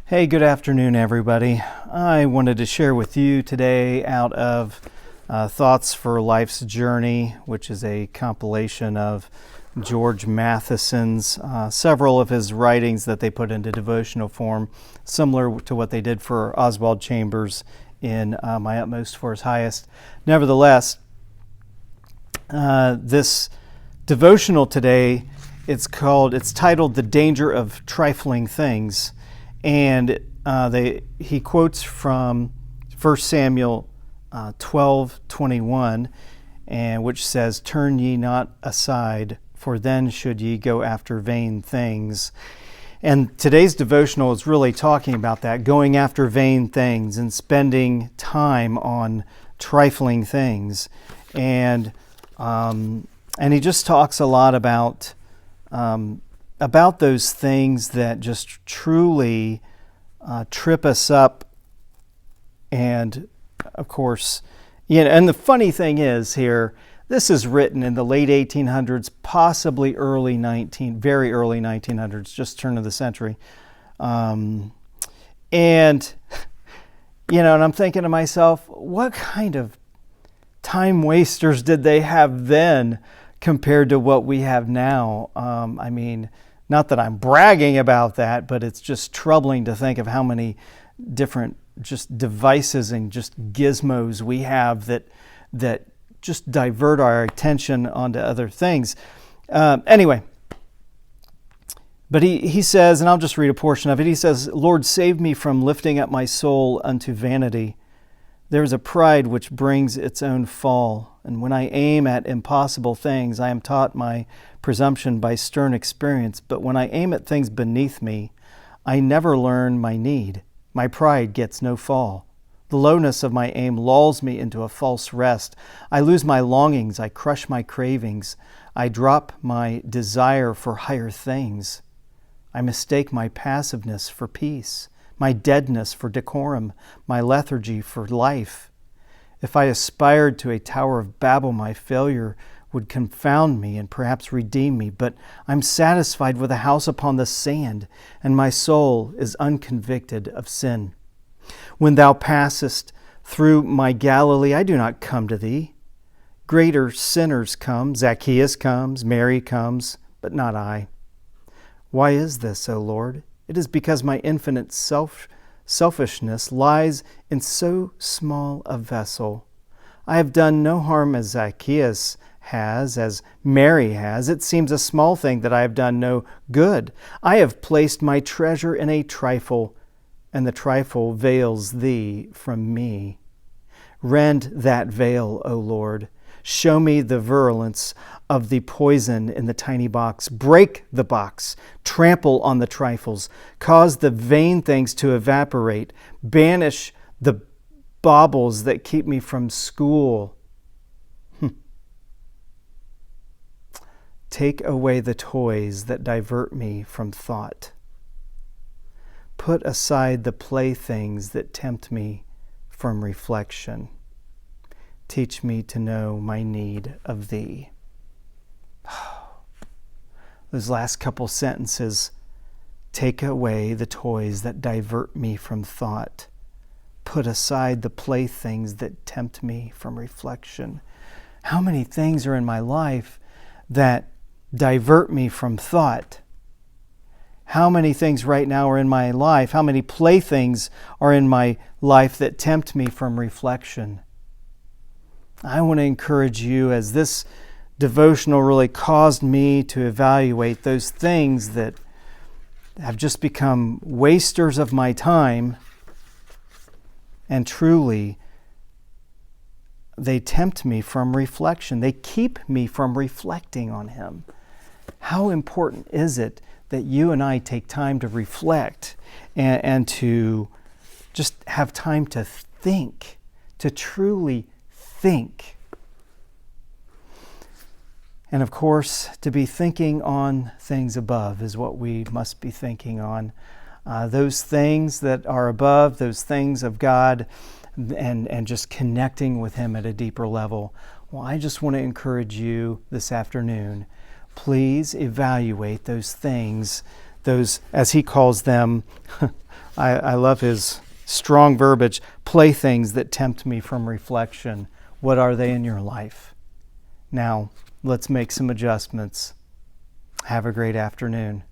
Hey, good afternoon, everybody. I wanted to share with you today out of Thoughts for Life's Journey, which is a compilation of George Matheson's, several of his writings that they put into devotional form, similar to what they did for Oswald Chambers in My Utmost for His Highest. Nevertheless, this devotional today, it's titled The Danger of Trifling Things. And he quotes from 1 Samuel 12:21, and which says, "Turn ye not aside, for then should ye go after vain things." And today's devotional is really talking about that, going after vain things and spending time on trifling things. And he just talks a lot about those things that just truly trip us up. And of course, and the funny thing is here, this is written in the late 1800s, possibly very early 1900s, just turn of the century. And I'm thinking to myself, what kind of time wasters did they have then compared to what we have now? Not that I'm bragging about that, but it's just troubling to think of how many different just devices and just gizmos we have that just divert our attention onto other things. Anyway, but he says, and I'll just read a portion of it, he says, "Lord, save me from lifting up my soul unto vanity. There is a pride which brings its own fall, and when I aim at impossible things, I am taught my presumption by stern experience. But when I aim at things beneath me, I never learn my need. My pride gets no fall. The lowness of my aim lulls me into a false rest. I lose my longings, I crush my cravings. I drop my desire for higher things. I mistake my passiveness for peace, my deadness for decorum, my lethargy for life. If I aspired to a Tower of Babel, my failure would confound me and perhaps redeem me. But I'm satisfied with a house upon the sand, and my soul is unconvicted of sin. When thou passest through my Galilee, I do not come to thee. Greater sinners come, Zacchaeus comes, Mary comes, but not I. Why is this, O Lord? It is because my infinite selfishness lies in so small a vessel. I have done no harm as Zacchaeus has, as Mary has. It seems a small thing that I have done no good. I have placed my treasure in a trifle, and the trifle veils thee from me. Rend that veil, O Lord. Show me the virulence of the poison in the tiny box. Break the box. Trample on the trifles. Cause the vain things to evaporate. Banish the baubles that keep me from school. Take away the toys that divert me from thought. Put aside the playthings that tempt me from reflection. Teach me to know my need of thee." Those last couple sentences, take away the toys that divert me from thought. Put aside the playthings that tempt me from reflection. How many things are in my life that divert me from thought? How many things right now are in my life? How many playthings are in my life that tempt me from reflection? I want to encourage you, as this devotional really caused me to evaluate those things that have just become wasters of my time, and truly they tempt me from reflection. They keep me from reflecting on Him. How important is it that you and I take time to reflect and to just have time to think, to truly think. And of course, to be thinking on things above is what we must be thinking on. Those things that are above, those things of God, and just connecting with Him at a deeper level. Well, I just want to encourage you this afternoon. Please evaluate those things, those, as he calls them, I love his strong verbiage. Playthings that tempt me from reflection. What are they in your life? Now, let's make some adjustments. Have a great afternoon.